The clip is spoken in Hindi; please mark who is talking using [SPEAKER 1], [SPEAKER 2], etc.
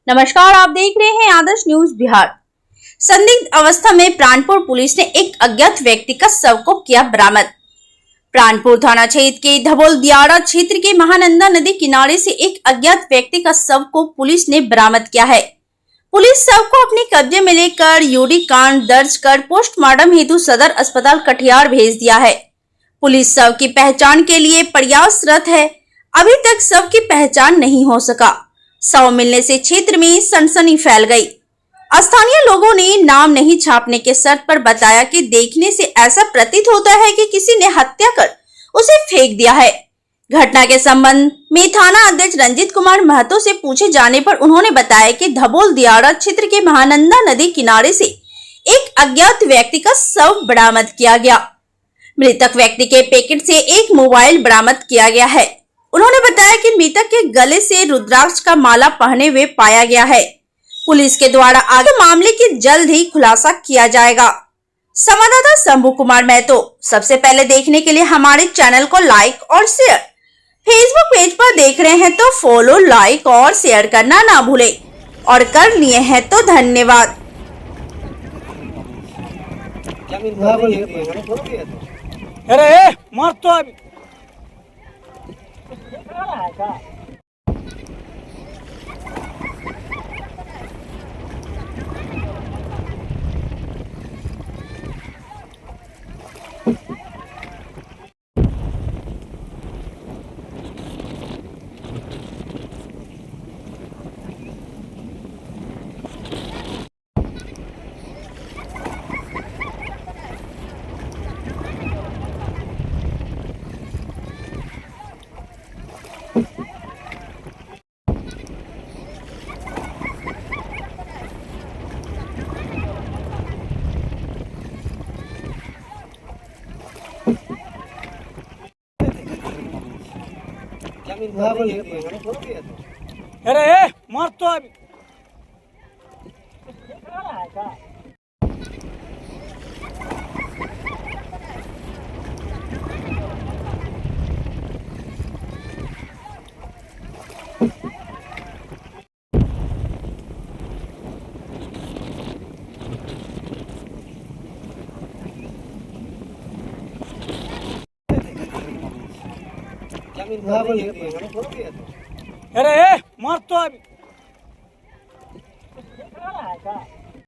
[SPEAKER 1] नमस्कार, आप देख रहे हैं आदर्श न्यूज बिहार। संदिग्ध अवस्था में प्राणपुर पुलिस ने एक अज्ञात व्यक्ति का शव को किया बरामद। प्राणपुर थाना क्षेत्र के धबोल दियारा क्षेत्र के महानंदा नदी किनारे से एक अज्ञात व्यक्ति का शव को पुलिस ने बरामद किया है। पुलिस शव को अपने कब्जे में लेकर यूडी कांड दर्ज कर पोस्टमार्टम हेतु सदर अस्पताल कटिहार भेज दिया है। पुलिस शव की पहचान के लिए प्रयासरत है। अभी तक शव की पहचान नहीं हो सका। शव मिलने से क्षेत्र में सनसनी फैल गई। स्थानीय लोगों ने नाम नहीं छापने के शर्त पर बताया कि देखने से ऐसा प्रतीत होता है कि किसी ने हत्या कर उसे फेंक दिया है। घटना के संबंध में थाना अध्यक्ष रंजीत कुमार महतो से पूछे जाने पर उन्होंने बताया कि धबोल दियारा क्षेत्र के महानंदा नदी किनारे से एक अज्ञात व्यक्ति का शव बरामद किया गया। मृतक व्यक्ति के पैकेट से एक मोबाइल बरामद किया गया है। उन्होंने बताया कि मृतक के गले से रुद्राक्ष का माला पहने हुए पाया गया है। पुलिस के द्वारा आगे मामले की जल्द ही खुलासा किया जाएगा। संवाददाता शंभू कुमार महतो। सबसे पहले देखने के लिए हमारे चैनल को लाइक और शेयर, फेसबुक पेज पर देख रहे हैं तो फॉलो, लाइक और शेयर करना ना भूले, और कर लिए हैं तो धन्यवाद।
[SPEAKER 2] अरे मार तो अभी अरे मार तो अभी अरे मार तो अभी